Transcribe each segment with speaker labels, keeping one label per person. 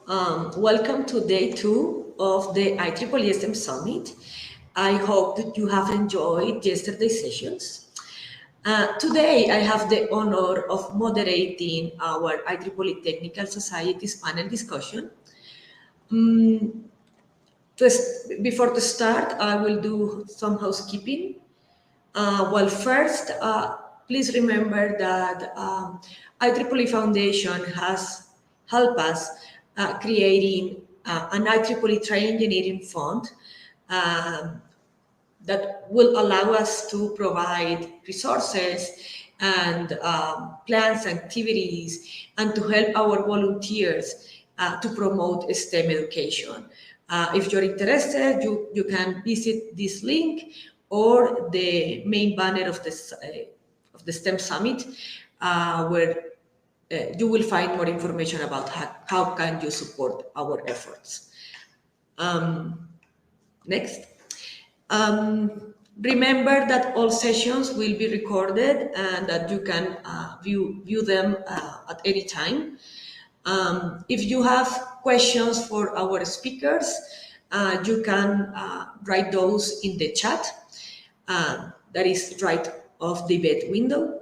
Speaker 1: Welcome to day 2 of the IEEE STEM Summit. I hope that you have enjoyed yesterday's sessions. Today, I have the honor of moderating our IEEE Technical Society's panel discussion. Before the start, I will do some housekeeping. First, please remember that IEEE Foundation has helped us creating an IEEE Train Engineering Fund um, that will allow us to provide resources and plans, activities, and to help our volunteers to promote STEM education. If you're interested, you can visit this link or the main banner of the STEM Summit, where you will find more information about how can you support our efforts. Next. Remember that all sessions will be recorded and that you can view them at any time. If you have questions for our speakers, you can write those in the chat. That is right off the event window.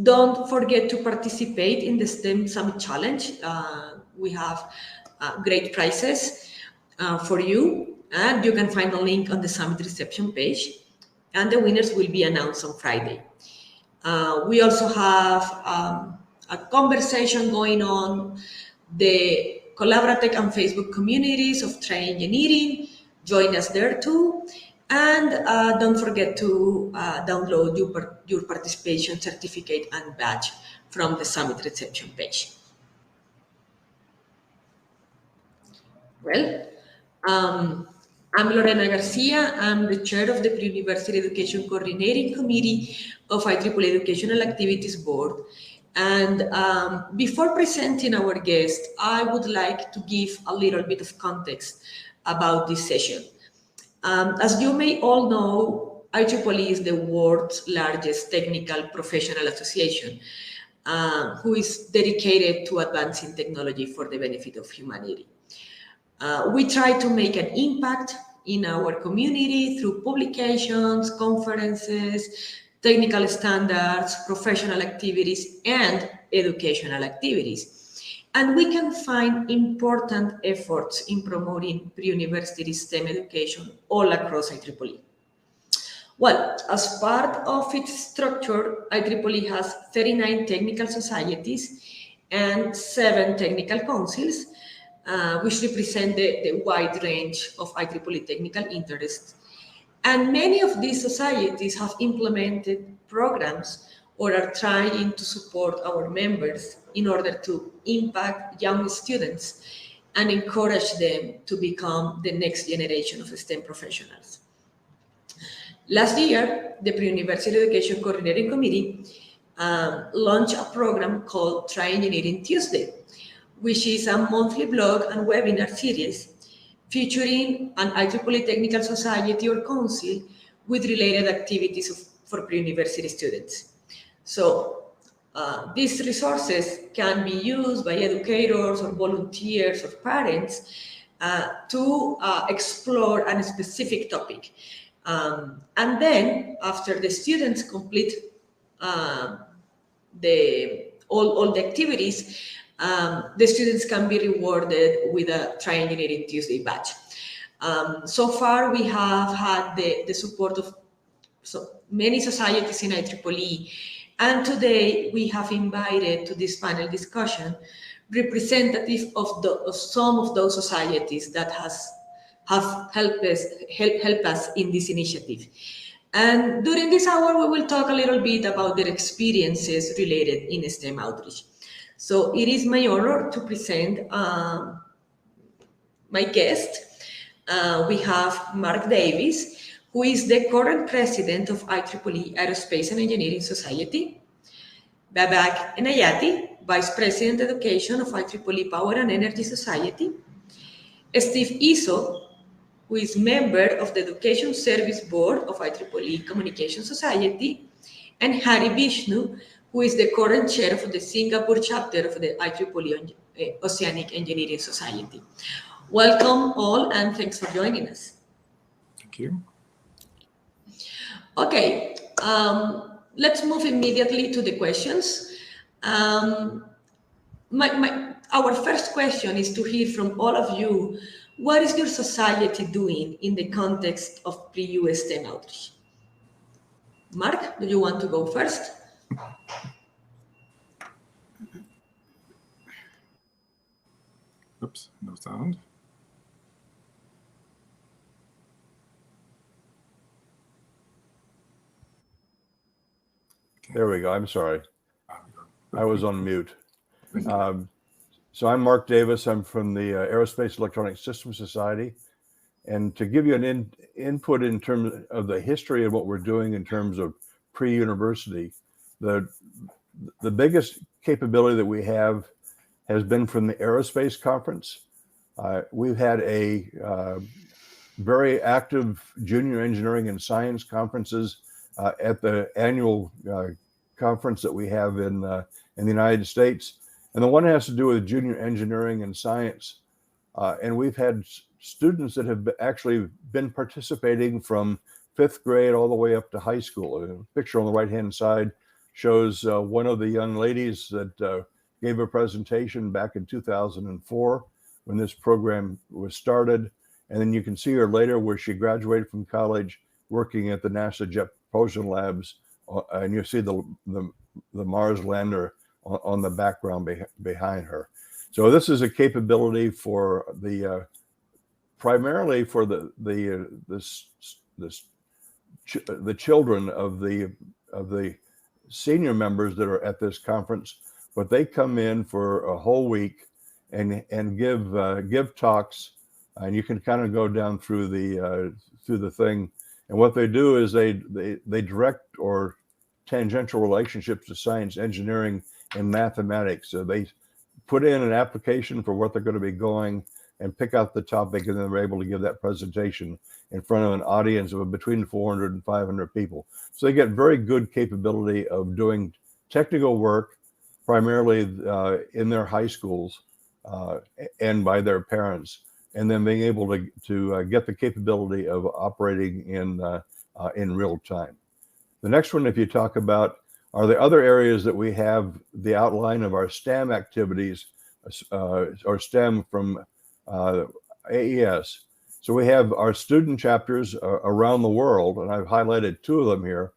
Speaker 1: Don't forget to participate in the STEM Summit Challenge. We have great prizes for you, and you can find a link on the Summit reception page, and the winners will be announced on Friday. We also have a conversation going on, the Collaboratech and Facebook communities of train engineering. Join us there too. And don't forget to download your participation certificate and badge from the Summit reception page. Well, I'm Lorena Garcia. I'm the chair of the Pre-University Education Coordinating Committee of IEEE Educational Activities Board. And before presenting our guest, I would like to give a little bit of context about this session. As you may all know, IEEE is the world's largest technical professional association, who is dedicated to advancing technology for the benefit of humanity. We try to make an impact in our community through publications, conferences, technical standards, professional activities, and educational activities. And we can find important efforts in promoting pre-university STEM education all across IEEE. Well, as part of its structure, IEEE has 39 technical societies and 7 technical councils, which represent the wide range of IEEE technical interests. And many of these societies have implemented programs or are trying to support our members in order to impact young students and encourage them to become the next generation of STEM professionals. Last year, the Pre-University Education Coordinating Committee launched a program called Try Engineering Tuesday, which is a monthly blog and webinar series featuring an IEEE Technical Society or Council with related activities for pre-university students. So these resources can be used by educators or volunteers or parents to explore a specific topic. And then after the students complete all the activities, the students can be rewarded with a Try Engineering Tuesday badge. So far, we have had the support of many societies in IEEE, and today we have invited to this panel discussion representatives of some of those societies that have helped us in this initiative. And during this hour, we will talk a little bit about their experiences related in STEM outreach. So it is my honor to present my guest. We have Mark Davis, who is the current president of IEEE Aerospace and Engineering Society, Babak Enayati, vice president education of IEEE Power and Energy Society, Steve Iso, who is member of the Education Service Board of IEEE Communication Society, and Hari Vishnu, who is the current chair of the Singapore chapter of the IEEE Oceanic Engineering Society. Welcome all, and thanks for joining us.
Speaker 2: Thank you.
Speaker 1: Okay, let's move immediately to the questions. Our first question is to hear from all of you, what is your society doing in the context of pre-US STEM outreach? Mark, do you want to go first?
Speaker 2: Oops, no sound.
Speaker 3: There we go. I'm sorry. I was on mute. So I'm Mark Davis. I'm from the Aerospace Electronic Systems Society. And to give you an input in terms of the history of what we're doing in terms of pre-university, the biggest capability that we have has been from the Aerospace Conference. We've had a very active junior engineering and science conferences at the annual conference that we have in the United States. And the one has to do with junior engineering and science. And we've had students that have actually been participating from 5th grade all the way up to high school. A picture on the right-hand side shows one of the young ladies that gave a presentation back in 2004 when this program was started. And then you can see her later where she graduated from college working at the NASA Jet Propulsion Labs. And you see the Mars lander on the background behind her. So this is a capability for the primarily for the children of the senior members that are at this conference, but they come in for a whole week and give talks, and you can kind of go down through the thing. And what they do is they direct or tangential relationships to science, engineering, and mathematics. So they put in an application for what they're going to be going and pick out the topic, and then they're able to give that presentation in front of an audience of between 400 and 500 people. So they get very good capability of doing technical work, primarily in their high schools and by their parents, and then being able to get the capability of operating in real time. The next one, if you talk about, are the other areas that we have the outline of our STEM activities, or STEM from AES. So we have our student chapters around the world, and I've highlighted 2 of them here.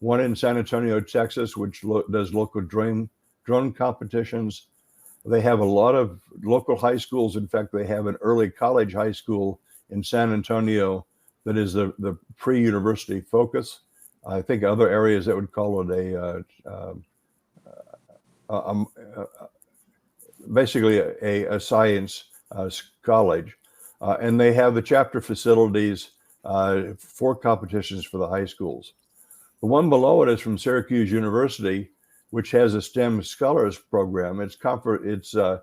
Speaker 3: One in San Antonio, Texas, which does local drone competitions. They have a lot of local high schools. In fact, they have an early college high school in San Antonio that is the pre-university focus. I think other areas that would call it basically a science college. And they have the chapter facilities for competitions for the high schools. The one below it is from Syracuse University, which has a STEM Scholars Program. It's both the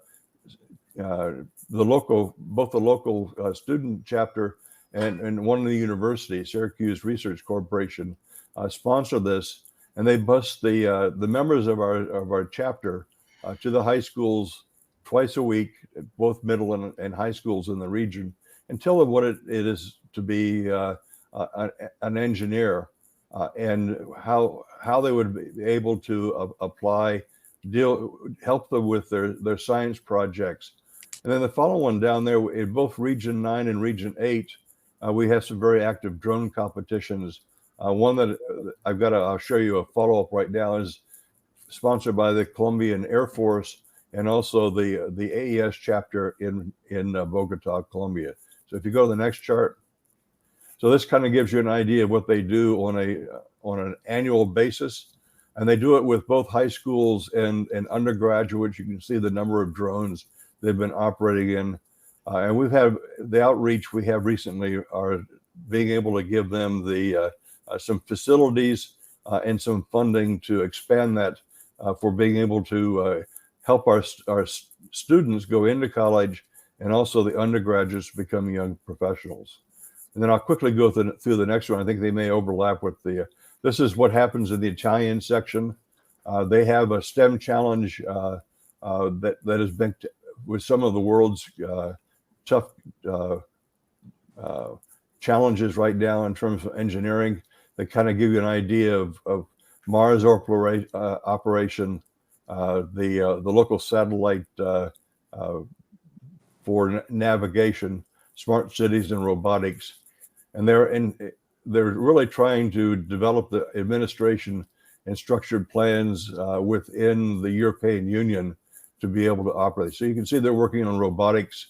Speaker 3: local student chapter and one of the universities, Syracuse Research Corporation, sponsor this, and they bus the members of our chapter to the high schools twice a week, both middle and high schools in the region, and tell them what it is to be an engineer and how they would be able to apply, help them with their science projects. And then the following one down there, in both Region 9 and Region 8, we have some very active drone competitions. One that I'll show you a follow-up right now is sponsored by the Colombian Air Force and also the AES chapter in Bogota, Colombia. So if you go to the next chart, so this kind of gives you an idea of what they do on an annual basis, and they do it with both high schools and undergraduates. You can see the number of drones they've been operating in, and we've had the outreach we have recently are being able to give them some facilities and some funding to expand that for being able to help our students go into college and also the undergraduates become young professionals. And then I'll quickly go through the next one. I think they may overlap with this is what happens in the Italian section. They have a STEM challenge that has been with some of the world's tough challenges right now in terms of engineering. That kind of give you an idea of Mars operation, the local satellite for navigation, smart cities, and robotics. And they're really trying to develop the administration and structured plans within the European Union to be able to operate. So you can see they're working on robotics.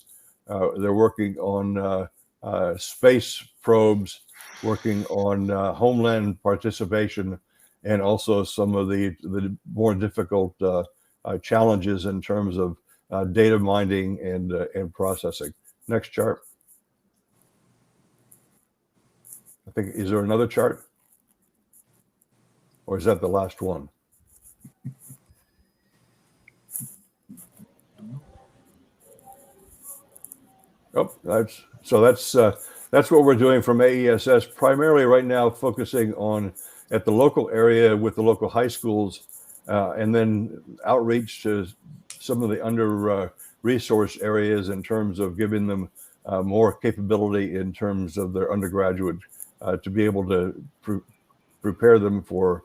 Speaker 3: They're working on space probes, working on homeland participation, and also some of the more difficult challenges in terms of data mining and processing. Next chart. I think, is there another chart? Or is that the last one? Oh, that's what we're doing from AESS, primarily right now focusing on at the local area with the local high schools, and then outreach to some of the under-resourced areas in terms of giving them more capability in terms of their undergraduate to be able to prepare them for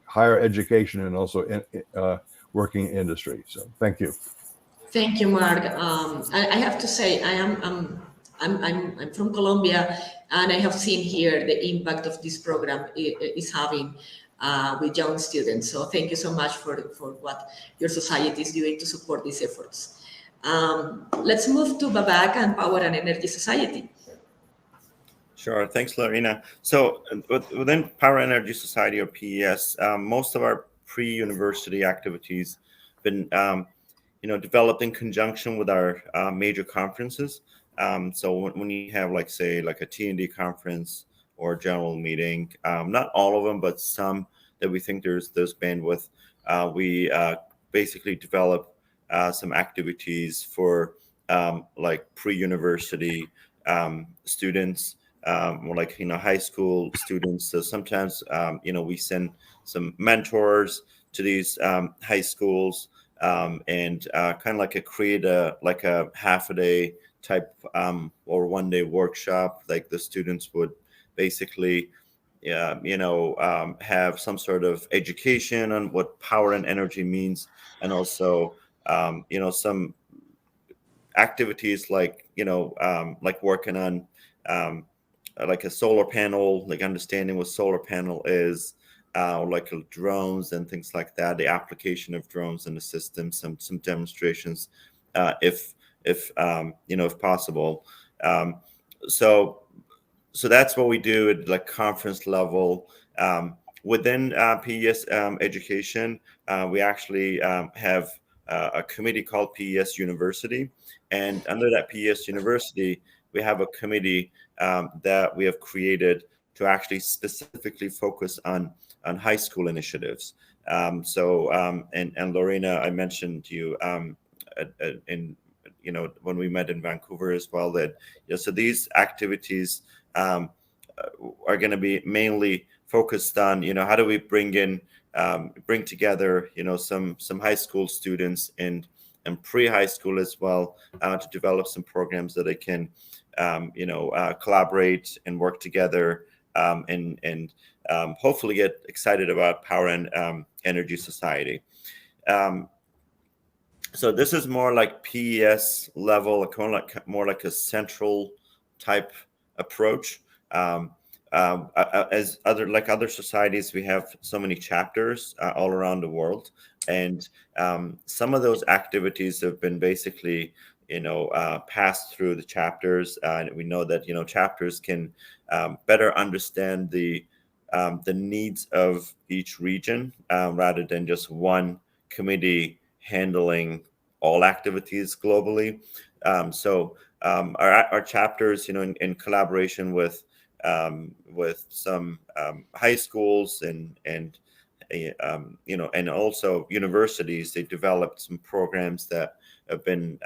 Speaker 3: higher education and also working industry. So thank you.
Speaker 1: Thank you, Mark. I have to say, I'm from Colombia, and I have seen here the impact of this program is having with young students. So thank you so much for what your society is doing to support these efforts. Let's move to Babak and Power and Energy Society.
Speaker 4: Sure. Thanks, Lorena. So within Power Energy Society, or PES, most of our pre-university activities have been developed in conjunction with our major conferences. So when you have, like, say, like a T&D conference or a general meeting, not all of them, but some that we think there's bandwidth, we basically develop some activities for like pre-university students, like high school students. So sometimes we send some mentors to these high schools. And kind of like create a half a day type or 1 day workshop. Like the students would basically have some sort of education on what power and energy means, and also some activities like working on like a solar panel, like understanding what solar panel is, like drones and things like that, the application of drones in the system, some demonstrations, if possible. So that's what we do at like conference level. Within PES education, we actually have a committee called PES University, and under that PES University, we have a committee that we have created to actually specifically focus on high school initiatives. And Lorena, I mentioned to you when we met in Vancouver as well, that so these activities are going to be mainly focused on how do we bring together some high school students and pre-high school as well, to develop some programs that they can collaborate and work together, and hopefully get excited about Power and Energy Society. So this is more like PES level, more like a central type approach. As other societies, we have so many chapters all around the world, and some of those activities have been basically passed through the chapters. And we know that chapters can better understand the needs of each region, rather than just one committee handling all activities globally. So our chapters, in collaboration with some high schools and also universities, they developed some programs that have been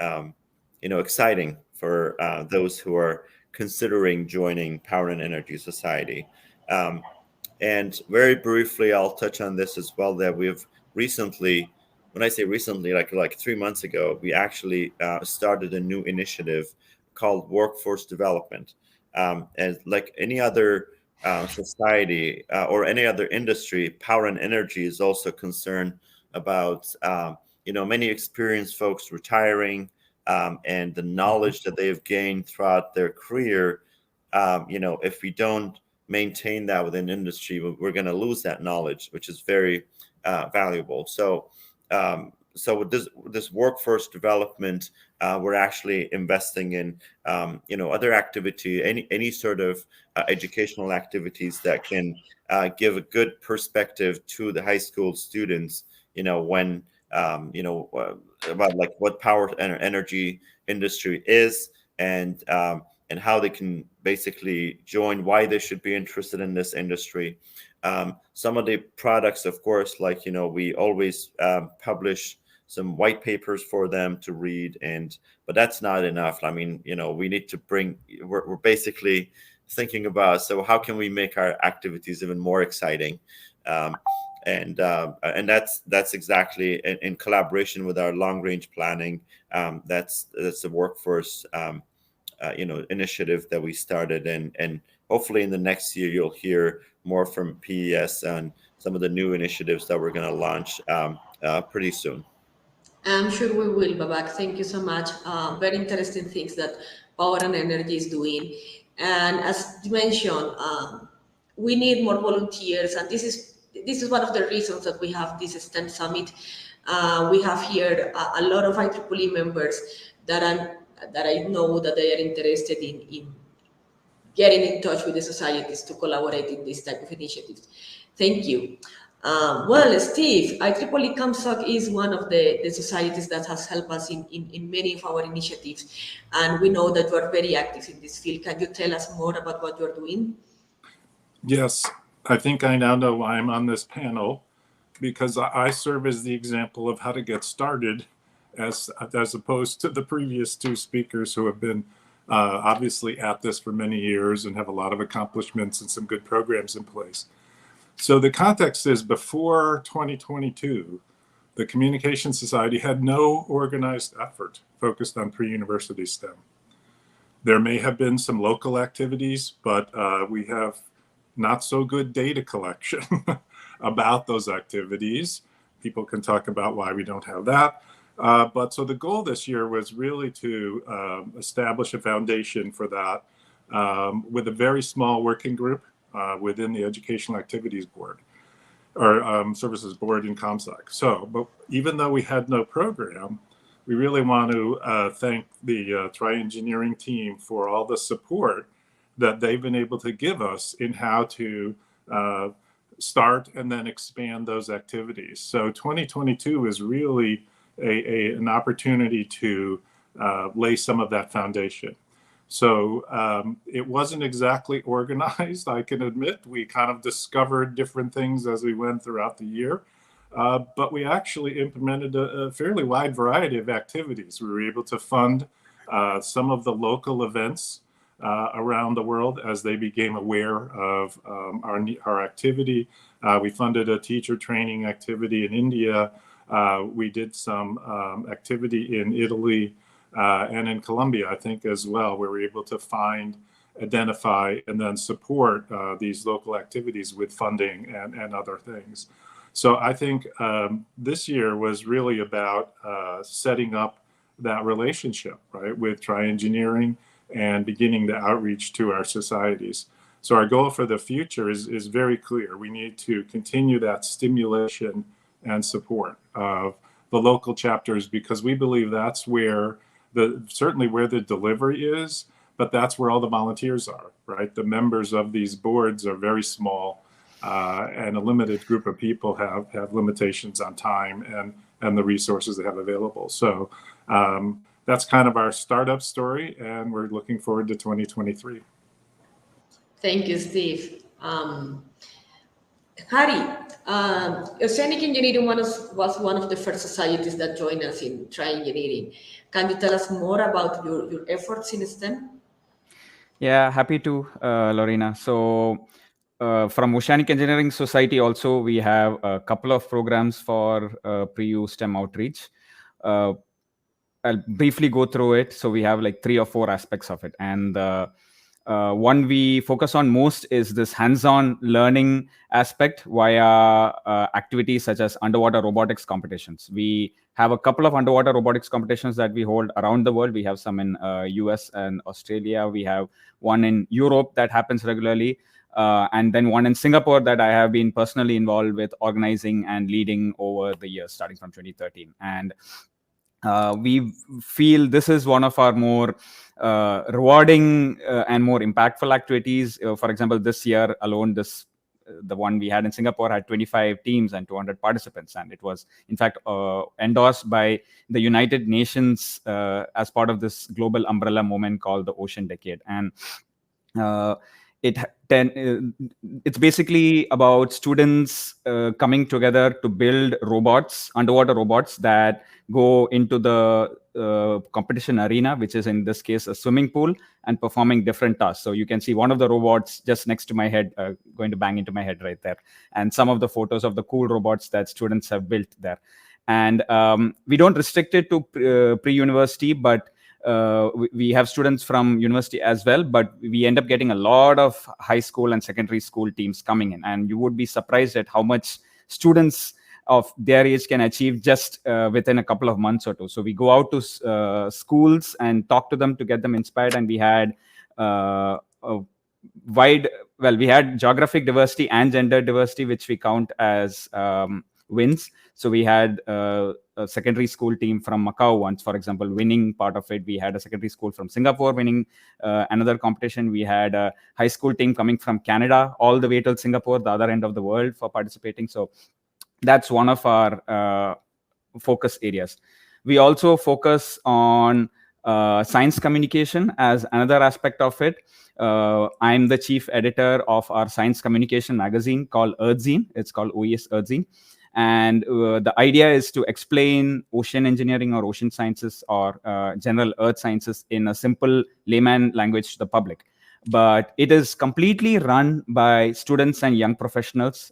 Speaker 4: exciting for those who are considering joining Power and Energy Society. And very briefly, I'll touch on this as well, that we've recently, when I say recently, like 3 months ago, we actually started a new initiative called workforce development. And like any other society or any other industry, power and energy is also concerned about many experienced folks retiring, and the knowledge that they've gained throughout their career. If we don't maintain that within industry, we're going to lose that knowledge, which is very valuable. So with this workforce development, we're actually investing in other activity, any sort of educational activities that can give a good perspective to the high school students. When about like what power and energy industry is, and how they can basically join, why they should be interested in this industry. Some of the products, of course, like we always publish some white papers for them to read, but that's not enough. I mean, we need to we're basically thinking about, so how can we make our activities even more exciting? And that's exactly in collaboration with our long range planning. That's the workforce initiative that we started, and hopefully in the next year you'll hear more from PES on some of the new initiatives that we're going to launch pretty soon.
Speaker 1: I'm sure we will, Babak. Thank you so much. Very interesting things that Power and Energy is doing. And as you mentioned, we need more volunteers, and this is one of the reasons that we have this STEM summit. We have here a lot of IEEE members that I know that they are interested in getting in touch with the societies to collaborate in this type of initiatives. Thank you. Well, Steve, IEEE CAMSOC is one of the societies that has helped us in many of our initiatives, and we know that you are very active in this field. Can you tell us more about what you're doing?
Speaker 2: Yes, I think I now know why I'm on this panel, because I serve as the example of how to get started, as opposed to the previous two speakers who have been obviously at this for many years and have a lot of accomplishments and some good programs in place. So the context is, before 2022, the Communication Society had no organized effort focused on pre-university STEM. There may have been some local activities, but we have not so good data collection about those activities. People can talk about why we don't have that. But so the goal this year was really to establish a foundation for that with a very small working group within the Educational Activities Board, or Services Board in ComSoc. So, but even though we had no program, we really want to thank the Tri-Engineering team for all the support that they've been able to give us in how to start and then expand those activities. So 2022 is really an opportunity to lay some of that foundation. So it wasn't exactly organized, I can admit. We kind of discovered different things as we went throughout the year. But we actually implemented a fairly wide variety of activities. We were able to fund some of the local events around the world as they became aware of our activity. We funded a teacher training activity in India. We did some activity in Italy and in Colombia, I think, as well, where we're able to find, identify, and then support these local activities with funding and other things. So I think this year was really about setting up that relationship, right, with Tri-Engineering and beginning the outreach to our societies. So our goal for the future is very clear. We need to continue that stimulation and support of the local chapters, because we believe that's where certainly where the delivery is, but that's where all the volunteers are, right? The members of these boards are very small, and a limited group of people have limitations on time and the resources they have available. So that's kind of our startup story, and we're looking forward to 2023.
Speaker 1: Thank you, Steve. Harry, Oceanic Engineering was one of the first societies that joined us in Tri-Engineering. Can you tell us more about your efforts in STEM?
Speaker 5: Yeah, happy to, Lorena. So from Oceanic Engineering Society also, we have a couple of programs for pre-U STEM outreach. I'll briefly go through it. So we have like 3 or 4 aspects of it. And one we focus on most is this hands-on learning aspect via activities such as underwater robotics competitions. We have a couple of underwater robotics competitions that we hold around the world. We have some in US and Australia. We have one in Europe that happens regularly. And then one in Singapore that I have been personally involved with organizing and leading over the years, starting from 2013. And we feel this is one of our more rewarding and more impactful activities. For example, this year alone, the one we had in Singapore had 25 teams and 200 participants, and it was in fact endorsed by the United Nations as part of this global umbrella movement called the Ocean Decade. And it's basically about students coming together to build robots, underwater robots that go into the competition arena, which is in this case a swimming pool, and performing different tasks. So you can see one of the robots just next to my head, going to bang into my head right there, and some of the photos of the cool robots that students have built there. And we don't restrict it to pre-university, but we have students from university as well, but we end up getting a lot of high school and secondary school teams coming in, and you would be surprised at how much students of their age can achieve just within a couple of months or 2. So we go out to schools and talk to them to get them inspired, and we had we had geographic diversity and gender diversity, which we count as wins. So we had a secondary school team from Macau once, for example, winning part of it. We had a secondary school from Singapore winning another competition. We had a high school team coming from Canada all the way to Singapore, the other end of the world, for participating. So that's one of our focus areas. We also focus on science communication as another aspect of it. I'm the chief editor of our science communication magazine called Earthzine. It's called OES Earthzine. And the idea is to explain ocean engineering or ocean sciences or general earth sciences in a simple layman language to the public. But it is completely run by students and young professionals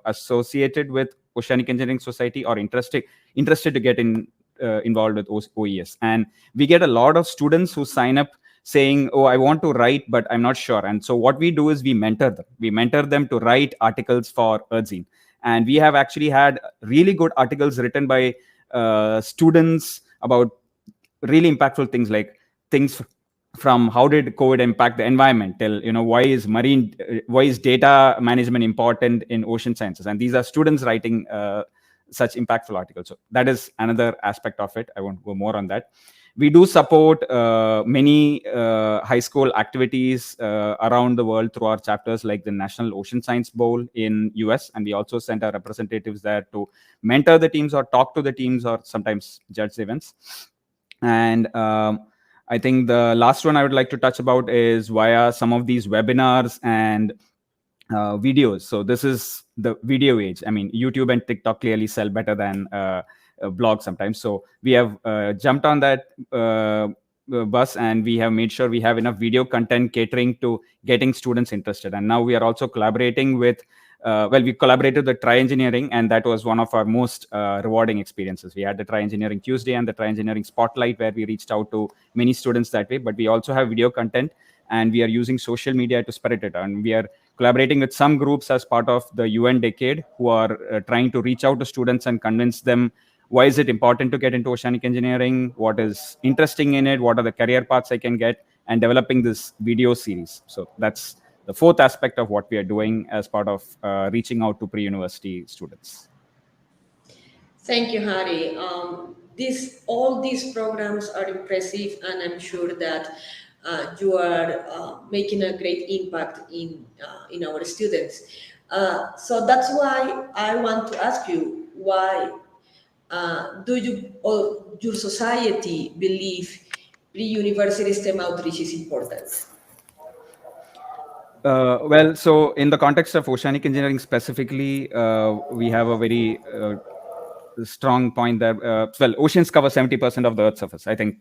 Speaker 5: associated with Oceanic Engineering Society or interested to get involved with OES. And we get a lot of students who sign up saying, oh, I want to write, but I'm not sure. And so what we do is we mentor them. We mentor them to write articles for Earthzine. And we have actually had really good articles written by students about really impactful things, like things from how did COVID impact the environment till, why is data management important in ocean sciences? And these are students writing such impactful articles. So that is another aspect of it. I won't go more on that. We do support many high school activities around the world through our chapters, like the National Ocean Science Bowl in US. And we also send our representatives there to mentor the teams or talk to the teams or sometimes judge the events. And I think the last one I would like to touch about is via some of these webinars and videos. So this is the video age. I mean, YouTube and TikTok clearly sell better than blog sometimes. So we have jumped on that bus, and we have made sure we have enough video content catering to getting students interested. And now we are also collaborating with we collaborated with Tri Engineering, and that was one of our most rewarding experiences. We had the Tri Engineering Tuesday and the Tri Engineering Spotlight, where we reached out to many students that way. But we also have video content, and we are using social media to spread it. And we are collaborating with some groups as part of the UN Decade, who are trying to reach out to students and convince them why is it important to get into oceanic engineering, what is interesting in it, what are the career paths I can get, and developing this video series. So that's the fourth aspect of what we are doing as part of reaching out to pre-university students.
Speaker 1: Thank you, Hari. All these programs are impressive, and I'm sure that you are making a great impact in our students. So that's why I want to ask you, why do you or your society believe pre-university STEM outreach is important?
Speaker 5: Well, so in the context of oceanic engineering specifically, we have a very strong point that, oceans cover 70% of the Earth's surface. I think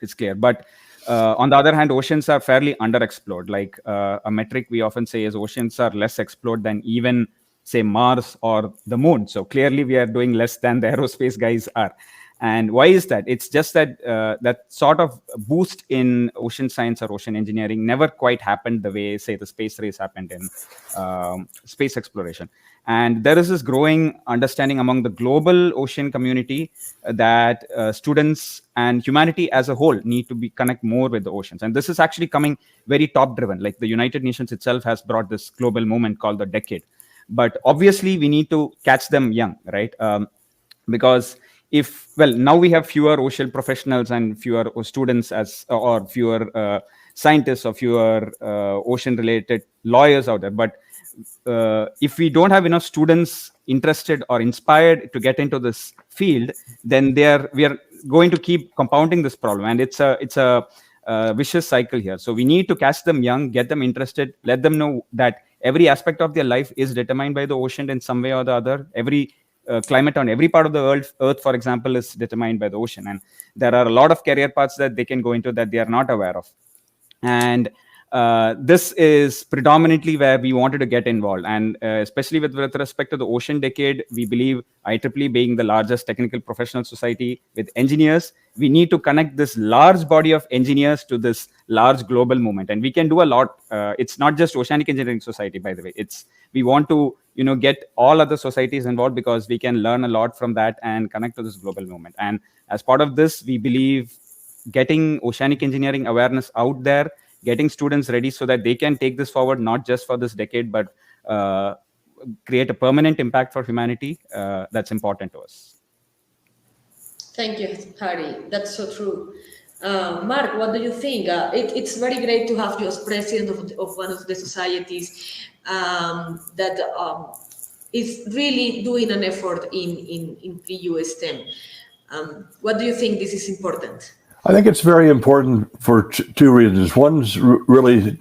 Speaker 5: it's clear. But On the other hand, oceans are fairly underexplored. Like a metric we often say is oceans are less explored than even, say, Mars or the moon. So clearly we are doing less than the aerospace guys are. And why is that? It's just that that sort of boost in ocean science or ocean engineering never quite happened the way, say, the space race happened in space exploration. And there is this growing understanding among the global ocean community that students and humanity as a whole need to connect more with the oceans. And this is actually coming very top driven. Like the United Nations itself has brought this global movement called the decade. But obviously we need to catch them young, right? Because now we have fewer ocean professionals and fewer students or fewer scientists or fewer ocean related lawyers out there. But if we don't have enough students interested or inspired to get into this field, then we are going to keep compounding this problem, and it's a vicious cycle here. So we need to catch them young, get them interested, let them know that every aspect of their life is determined by the ocean in some way or the other. Every climate on every part of the earth, for example, is determined by the ocean, and there are a lot of career paths that they can go into that they are not aware of. And this is predominantly where we wanted to get involved. And especially with respect to the Ocean Decade, we believe IEEE being the largest technical professional society with engineers, we need to connect this large body of engineers to this large global movement. And we can do a lot. It's not just Oceanic Engineering Society, by the way. We want to get all other societies involved, because we can learn a lot from that and connect to this global movement. And as part of this, we believe getting oceanic engineering awareness out there, getting students ready so that they can take this forward, not just for this decade, but create a permanent impact for humanity, that's important to us.
Speaker 1: Thank you, Hari. That's so true. Mark, what do you think? It's very great to have you as president of one of the societies that is really doing an effort in pre-U STEM. What do you think this is important?
Speaker 3: I think it's very important for two reasons. One's really,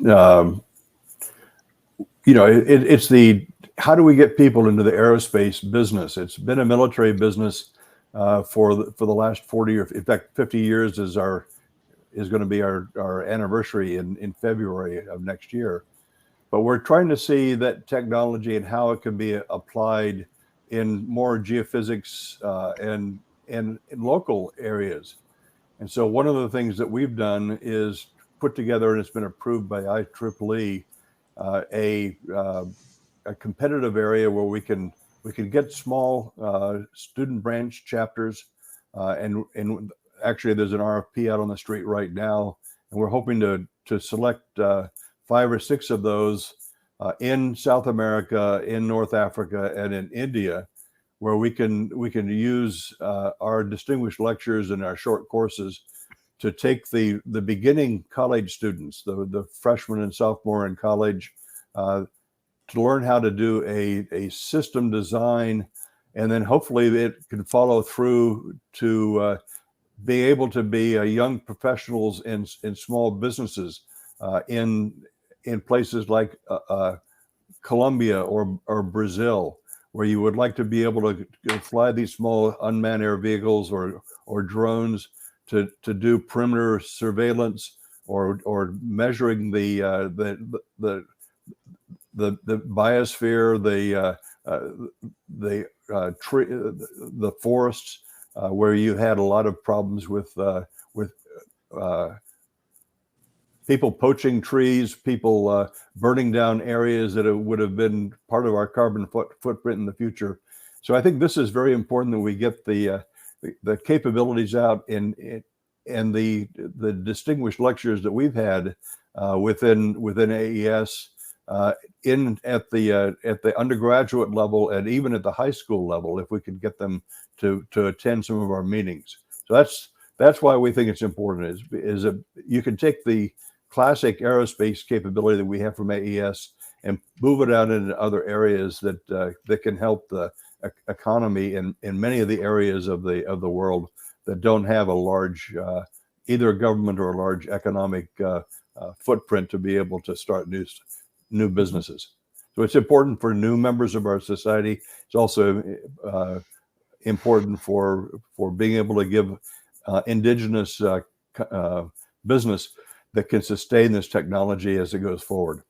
Speaker 3: it's the how do we get people into the aerospace business? It's been a military business for the last 40 or in fact 50 years is going to be our anniversary in February of next year. But we're trying to see that technology and how it can be applied in more geophysics and in local areas. And so one of the things that we've done is put together, and it's been approved by IEEE, a competitive area where we can get small student branch chapters, and actually there's an RFP out on the street right now, and we're hoping to select 5 or 6 of those in South America, in North Africa, and in India, where we can use our distinguished lectures and our short courses to take the beginning college students, the freshmen and sophomore in college, to learn how to do a system design, and then hopefully it can follow through to be able to be young professionals in small businesses in places like Colombia or Brazil, where you would like to be able to fly these small unmanned air vehicles or drones to do perimeter surveillance or measuring the biosphere, the forests, where you had a lot of problems with people poaching trees, people burning down areas that would have been part of our carbon footprint in the future. So I think this is very important that we get the capabilities out and the distinguished lectures that we've had within AES at the undergraduate level and even at the high school level, if we could get them to attend some of our meetings. So that's why we think it's important. Is that you can take the classic aerospace capability that we have from AES and move it out into other areas that can help the economy in many of the areas of the world that don't have a large either a government or a large economic footprint to be able to start new businesses. So it's important for new members of our society. It's also important for being able to give indigenous business that can sustain this technology as it goes forward.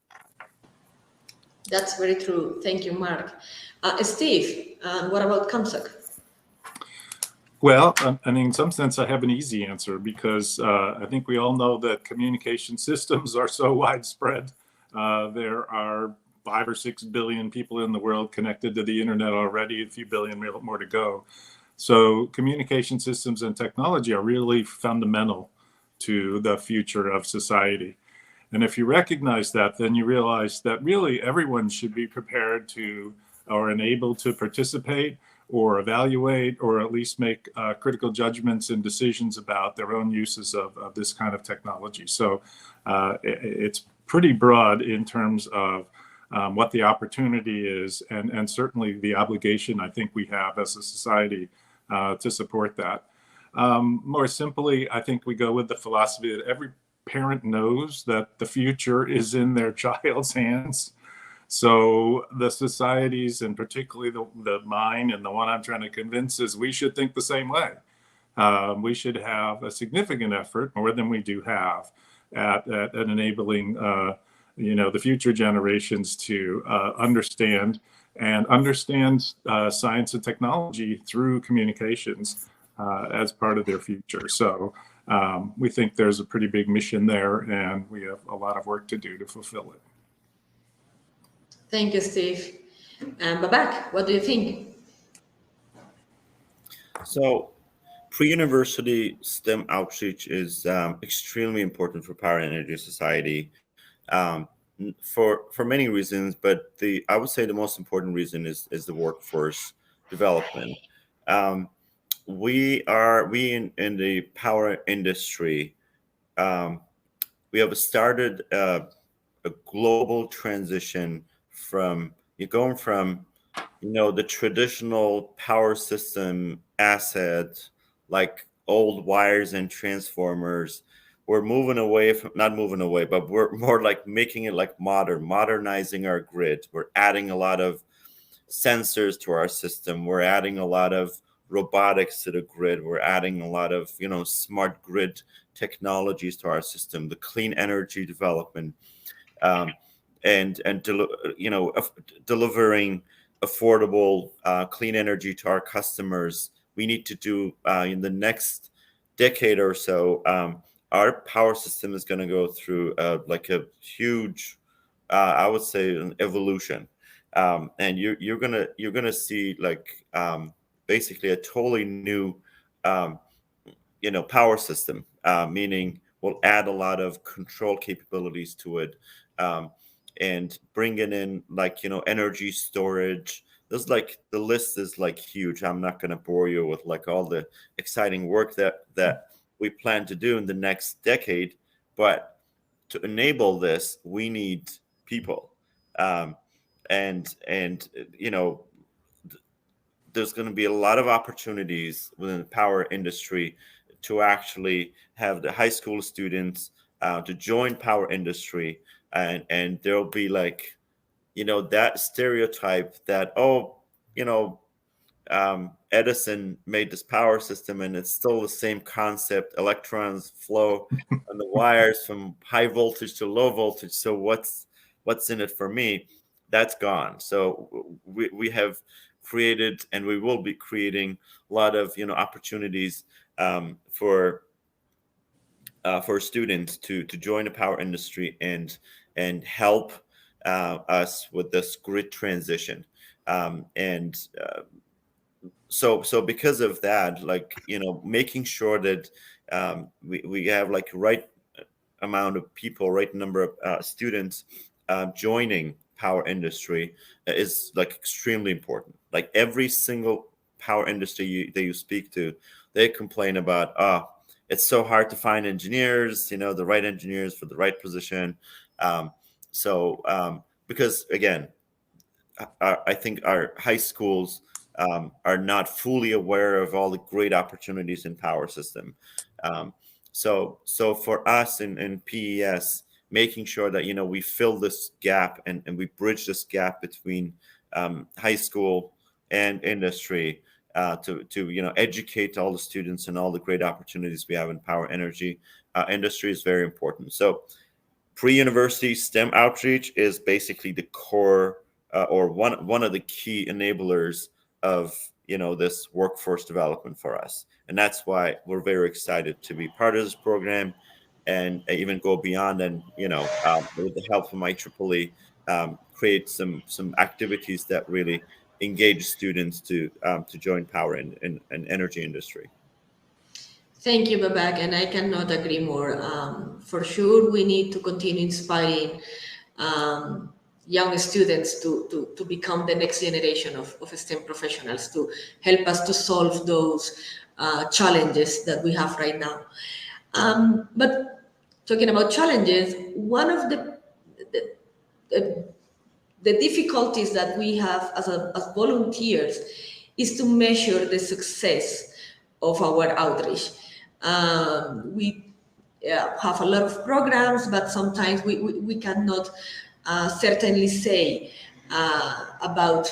Speaker 1: That's very true. Thank you, Mark. Steve, what about ComSoc?
Speaker 2: Well, I mean, in some sense, I have an easy answer because I think we all know that communication systems are so widespread. There are 5 or 6 billion people in the world connected to the internet already, a few billion more to go. So communication systems and technology are really fundamental to the future of society. And if you recognize that, then you realize that really everyone should be prepared to or enabled to participate or evaluate or at least make critical judgments and decisions about their own uses of this kind of technology. So it's pretty broad in terms of what the opportunity is and certainly the obligation I think we have as a society to support that. More simply, I think we go with the philosophy that every parent knows that the future is in their child's hands. So the societies, and particularly the mine and the one I'm trying to convince, is we should think the same way. We should have a significant effort, more than we do have, at enabling the future generations to understand science and technology through communications as part of their future. So we think there's a pretty big mission there, and we have a lot of work to do to fulfill it.
Speaker 1: Thank you, Steve. Babak, what do you think?
Speaker 4: So pre-university STEM outreach is extremely important for Power and Energy Society for many reasons, but I would say the most important reason is the workforce development. We in the power industry, we have started a global transition from going from the traditional power system asset like old wires and transformers. We're moving away from, not moving away, but we're more like making it like modernizing our grid. We're adding a lot of sensors to our system. We're adding a lot of robotics to the grid. We're adding a lot of smart grid technologies to our system, the clean energy development, delivering affordable clean energy to our customers. We need to do in the next decade or so. Our power system is going to go through like a huge, I would say, an evolution, and you're gonna see like basically a totally new power system, meaning we'll add a lot of control capabilities to it, and bringing in like energy storage. There's like the list is like huge. I'm not going to bore you with like all the exciting work that we plan to do in the next decade, but to enable this we need people, and there's going to be a lot of opportunities within the power industry to actually have the high school students to join power industry, and there'll be like that stereotype that Edison made this power system and it's still the same concept. Electrons flow on the wires from high voltage to low voltage. So what's in it for me? That's gone. So we have created, and we will be creating a lot of opportunities for students to join the power industry and help us with this grid transition. So because of that, like making sure that we have like right amount of people, right number of students joining power industry is like extremely important. Like every single power industry that you speak to, they complain about it's so hard to find engineers, the right engineers for the right position. Because again, I think our high schools are not fully aware of all the great opportunities in power system. So for us in PES, making sure that we fill this gap and we bridge this gap between high school and industry to educate all the students and all the great opportunities we have in power energy industry is very important. So pre-university STEM outreach is basically the core or one of the key enablers of this workforce development for us, and that's why we're very excited to be part of this program and even go beyond and with the help from IEEE create some activities that really engage students to join power and energy industry.
Speaker 1: Thank you, Babak, and I cannot agree more. For sure, we need to continue inspiring young students to become the next generation of STEM professionals to help us to solve those challenges that we have right now. But talking about challenges, one of the difficulties that we have as volunteers is to measure the success of our outreach. We have a lot of programs, but sometimes we cannot certainly say about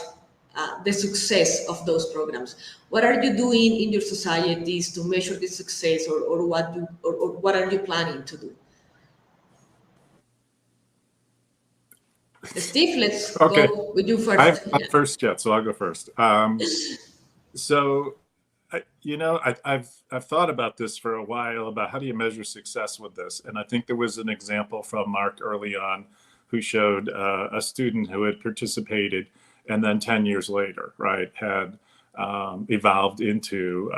Speaker 1: the success of those programs. What are you doing in your societies to measure the success, or what are you planning to do? Steve, let's
Speaker 2: Okay.
Speaker 1: go with you first.
Speaker 2: I've gone first yet, so I'll go first. So, I've thought about this for a while about how do you measure success with this, and I think there was an example from Mark early on who showed a student who had participated and then 10 years later, right, had evolved into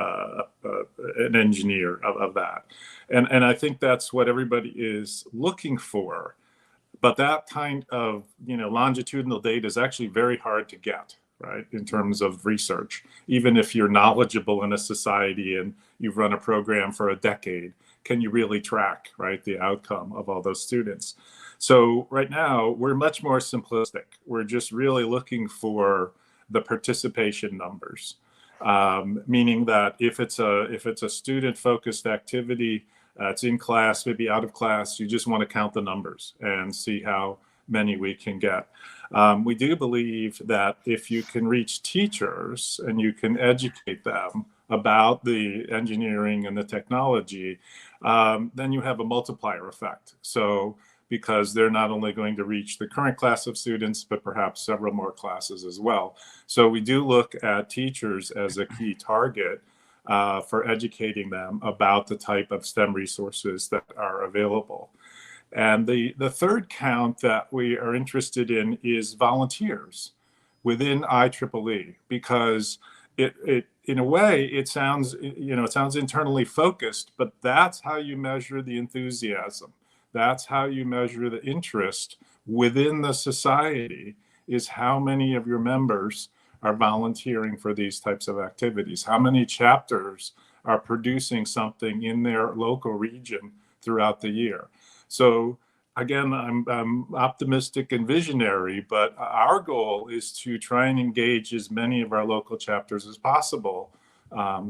Speaker 2: an engineer of that, and I think that's what everybody is looking for. But that kind of longitudinal data is actually very hard to get, right, in terms of research. Even if you're knowledgeable in a society and you've run a program for a decade, can you really track, right, the outcome of all those students? So right now, we're much more simplistic. We're just really looking for the participation numbers, meaning that if it's a student-focused activity, it's in class, maybe out of class, you just want to count the numbers and see how many we can get. We do believe that if you can reach teachers and you can educate them about the engineering and the technology, then you have a multiplier effect. So because they're not only going to reach the current class of students, but perhaps several more classes as well. So we do look at teachers as a key target for educating them about the type of STEM resources that are available. And the third count that we are interested in is volunteers within IEEE, because it in a way, it sounds internally focused, but that's how you measure the enthusiasm. That's how you measure the interest within the society, is how many of your members are volunteering for these types of activities, how many chapters are producing something in their local region throughout the year. So again, I'm optimistic and visionary, but our goal is to try and engage as many of our local chapters as possible